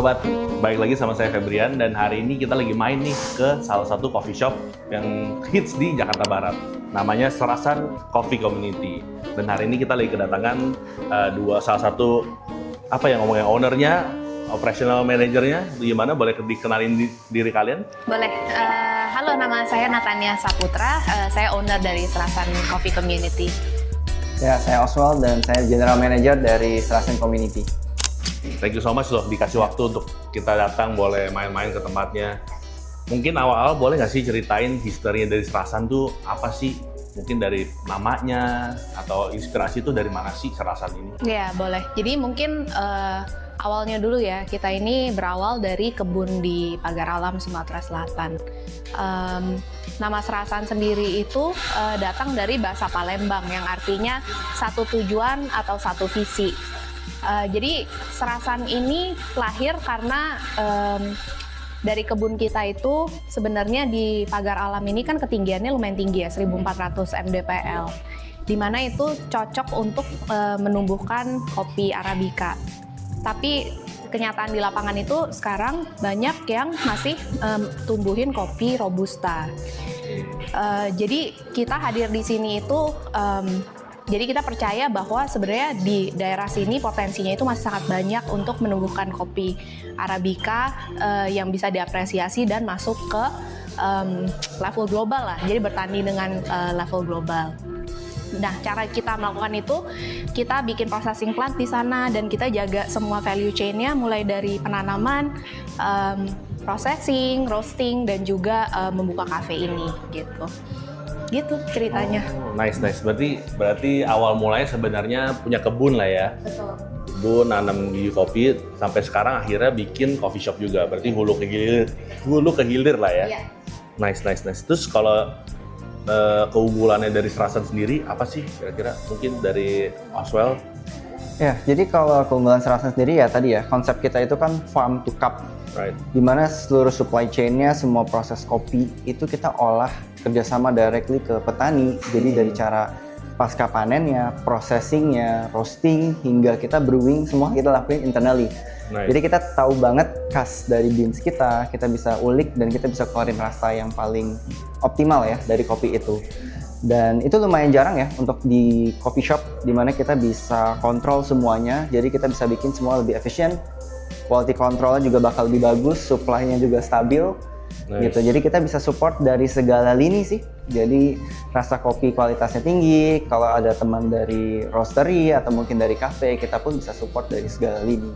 Probat, balik lagi sama saya Febrian dan hari ini kita lagi main nih ke salah satu coffee shop yang hits di Jakarta Barat. Namanya Serasan Coffee Community. Dan hari ini kita lagi kedatangan salah satu ngomongnya ownernya, operational manajernya. Gimana? Boleh dikenalin diri kalian? Boleh. Halo, nama saya Natania Saputra. Saya owner dari Serasan Coffee Community. Ya, saya Oswald dan saya General Manager dari Serasan Community. Thank you so much loh dikasih waktu untuk kita datang, boleh main-main ke tempatnya. Mungkin awal-awal boleh nggak sih ceritain historinya dari Serasan tuh apa sih? Mungkin dari namanya atau inspirasi itu dari mana sih Serasan ini? Ya, boleh. Jadi mungkin awalnya dulu ya, kita ini berawal dari kebun di Pagar Alam, Sumatera Selatan. Nama Serasan sendiri itu datang dari bahasa Palembang yang artinya satu tujuan atau satu visi. Jadi Serasan ini lahir karena dari kebun kita itu sebenarnya di Pagar Alam ini kan ketinggiannya lumayan tinggi ya, 1400 mdpl. Di mana itu cocok untuk menumbuhkan kopi Arabica. Tapi kenyataan di lapangan itu sekarang banyak yang masih tumbuhin kopi Robusta. Jadi kita hadir di sini itu jadi kita percaya bahwa sebenarnya di daerah sini potensinya itu masih sangat banyak untuk menumbuhkan kopi Arabica yang bisa diapresiasi dan masuk ke level global lah. Jadi bertanding dengan level global. Nah, cara kita melakukan itu, kita bikin processing plant di sana dan kita jaga semua value chain-nya mulai dari penanaman, processing, roasting, dan juga membuka cafe ini gitu. Gitu ceritanya. Oh, nice. Berarti awal mulanya sebenarnya punya kebun lah ya. Betul. Kebun, nanam biji kopi, sampai sekarang akhirnya bikin coffee shop juga. Berarti hulu ke hilir lah ya. Iya. Nice. Terus kalau keunggulannya dari Serasan sendiri apa sih kira-kira? Mungkin dari Oswald? Ya, jadi kalau keunggulan Serasan sendiri ya tadi ya, konsep kita itu kan farm to cup. Right. Dimana seluruh supply chain-nya, semua proses kopi itu kita olah kerjasama directly ke petani. Jadi dari cara pasca panennya, processingnya, roasting, hingga kita brewing, semua kita lakuin internally. Nice. Jadi kita tahu banget khas dari beans kita bisa ulik dan kita bisa keluarin rasa yang paling optimal ya dari kopi itu. Dan itu lumayan jarang ya untuk di coffee shop, dimana kita bisa kontrol semuanya, jadi kita bisa bikin semua lebih efisien, quality control-nya juga bakal lebih bagus, supply-nya juga stabil. Nice. Gitu. Jadi kita bisa support dari segala lini sih. Jadi rasa kopi kualitasnya tinggi. Kalau ada teman dari roastery atau mungkin dari cafe, kita pun bisa support dari segala lini.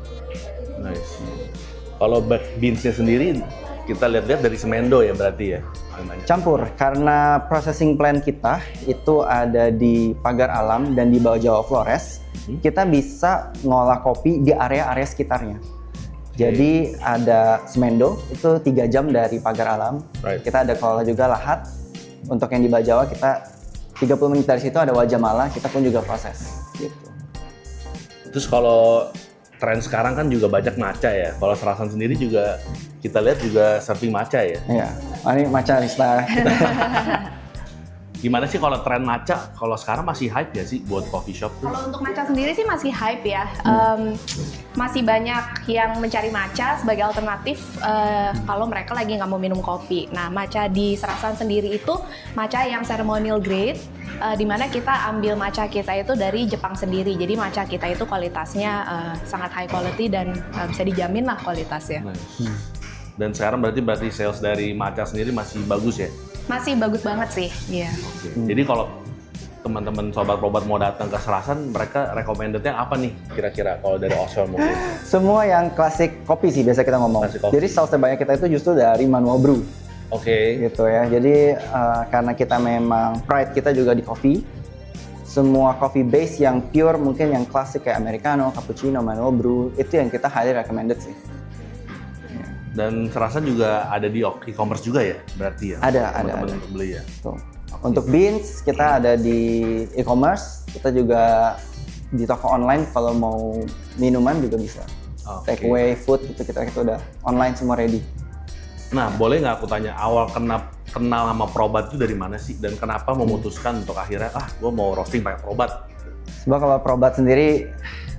Nice. Kalau beans-nya sendiri kita lihat-lihat dari Semendo ya berarti ya? Campur, karena processing plant kita itu ada di Pagar Alam dan di Bawah Jawa Flores. Kita bisa ngolah kopi di area-area sekitarnya. Jadi ada Semendo, itu 3 jam dari Pagar Alam. Right. Kita ada kelola juga Lahat. Untuk yang di Bawah Jawa kita 30 menit dari situ ada Wajah kita pun juga proses. Gitu. Terus kalau tren sekarang kan juga banyak matcha ya. Kalau Serasan sendiri juga kita lihat juga serving matcha ya. Iya, ini matcha Rista. Gimana sih kalau tren matcha? Kalau sekarang masih hype ya sih buat coffee shop tuh? Kalau untuk matcha sendiri sih masih hype ya. Masih banyak yang mencari matcha sebagai alternatif kalau mereka lagi nggak mau minum kopi. Nah, matcha di Serasan sendiri itu matcha yang ceremonial grade, di mana kita ambil matcha kita itu dari Jepang sendiri. Jadi matcha kita itu kualitasnya sangat high quality dan bisa dijamin lah kualitasnya. Nice. Dan sekarang berarti sales dari matcha sendiri masih bagus ya? Masih bagus banget sih, iya. Okay. Jadi kalau teman-teman Sobat Probat mau datang ke Serasan, mereka recommended-nya apa nih kira-kira kalau dari Oswald mungkin? Semua yang klasik kopi sih biasa kita ngomong. Jadi sales terbanyak kita itu justru dari manual brew. Oke. Gitu ya. Jadi karena kita memang pride kita juga di coffee, semua coffee base yang pure mungkin yang klasik kayak americano, cappuccino, manual brew itu yang kita highly recommended sih. Dan Serasan juga ada di e-commerce juga ya berarti ya? Ada. Untuk beli ya? Tuh. Untuk beans kita ada di e-commerce, kita juga di toko online kalau mau minuman juga bisa. Take away, food itu kita udah online semua ready. Nah, boleh nggak aku tanya awal kenal sama Probat itu dari mana sih? Dan kenapa memutuskan untuk akhirnya gue mau roasting pakai Probat? Sebab kalau Probat sendiri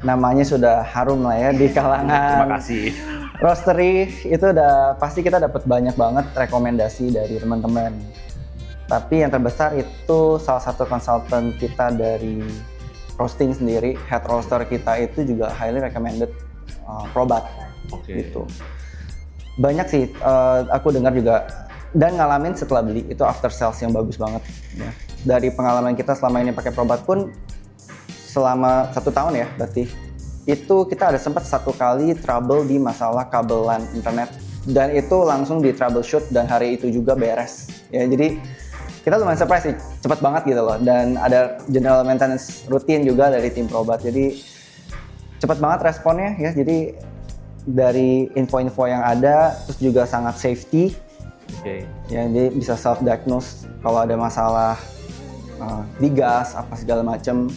namanya sudah harum lah ya di kalangan. Terima kasih. Roastery itu udah pasti kita dapat banyak banget rekomendasi dari teman-teman. Tapi yang terbesar itu salah satu konsultan kita dari roasting sendiri, head roaster kita itu juga highly recommended Probat. Oke. Gitu. Banyak sih, aku dengar juga dan ngalamin setelah beli itu after sales yang bagus banget. Ya. Dari pengalaman kita selama ini pakai Probat pun selama 1 tahun ya, berarti itu kita ada sempat 1 kali trouble di masalah kabel LAN internet dan itu langsung di troubleshoot dan hari itu juga beres. Ya jadi kita lumayan surprise sih, cepat banget gitu loh. Dan ada general maintenance rutin juga dari tim Probat. Jadi cepat banget responnya ya. Jadi dari info-info yang ada, terus juga sangat safety. Oke. Ya, jadi bisa self diagnose kalau ada masalah di gas apa segala macam.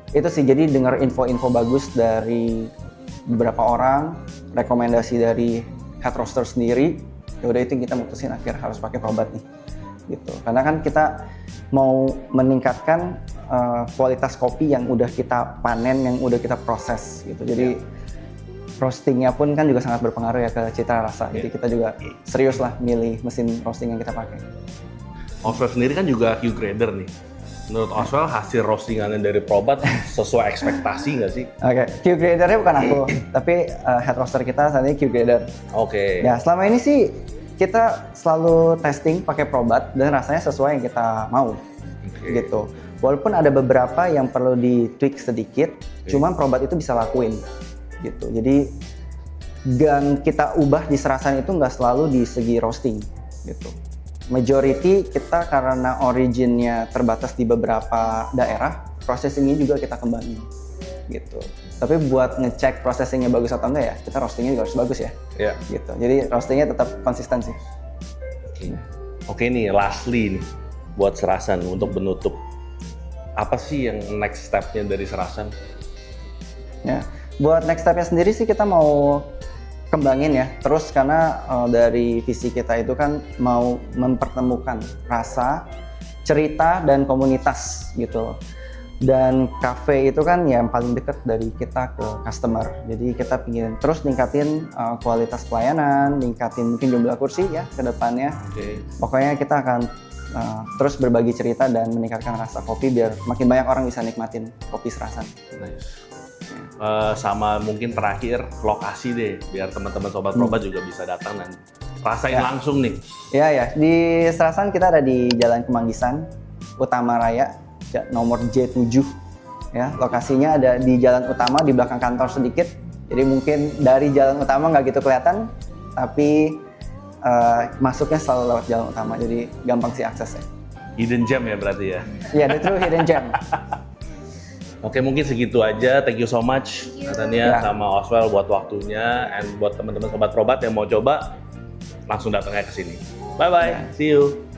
Itu sih, jadi dengar info-info bagus dari beberapa orang, rekomendasi dari head roaster sendiri. Ya udah itu kita mutusin akhir harus pakai Probat nih. Gitu. Karena kan kita mau meningkatkan kualitas kopi yang udah kita panen, yang udah kita proses gitu. Jadi roastingnya pun kan juga sangat berpengaruh ya ke cita rasa. Jadi kita juga serius lah milih mesin roasting yang kita pakai. Oswell sendiri kan juga Q-grader nih. Menurut Oswell hasil roastingannya dari Probat sesuai ekspektasi nggak sih? Oke, Q-gradernya bukan aku, tapi head roaster kita saat ini Q-grader. Oke. Ya selama ini sih kita selalu testing pakai Probat dan rasanya sesuai yang kita mau. Gitu. Walaupun ada beberapa yang perlu di tweak sedikit, cuman Probat itu bisa lakuin. Gitu. Jadi yang kita ubah di Serasan itu nggak selalu di segi roasting. Gitu. Majority kita karena originnya terbatas di beberapa daerah, processingnya juga kita kembangin. Gitu. Tapi buat ngecek processingnya bagus atau enggak ya, kita roastingnya juga harus bagus ya. Iya. Gitu. Jadi roastingnya tetap konsisten sih. Oke nih, lastly nih buat Serasan untuk menutup. Apa sih yang next step-nya dari Serasan? Ya, buat next step-nya sendiri sih kita mau kembangin ya. Terus karena dari visi kita itu kan mau mempertemukan rasa, cerita, dan komunitas gitu. Dan cafe itu kan yang paling dekat dari kita ke customer. Jadi kita ingin terus ningkatin kualitas pelayanan, ningkatin mungkin jumlah kursi ya ke depannya. Oke. Pokoknya kita akan terus berbagi cerita dan meningkatkan rasa kopi biar makin banyak orang bisa nikmatin kopi Serasan. Nice. Sama mungkin terakhir lokasi deh, biar teman-teman Sobat Probat juga bisa datang dan rasain langsung nih. Ya ya, di Serasan kita ada di Jalan Kemanggisan Utama Raya, nomor J7. Ya, lokasinya ada di jalan utama di belakang kantor sedikit. Jadi mungkin dari jalan utama nggak gitu kelihatan, tapi masuknya selalu lewat jalan utama. Jadi gampang sih aksesnya. Hidden gem ya berarti ya. Iya, the true hidden gem. Oke, mungkin segitu aja. Thank you so much Natania sama Oswell buat waktunya, and buat teman-teman Sobat Probat yang mau coba langsung datangnya ke sini. Bye bye. See you.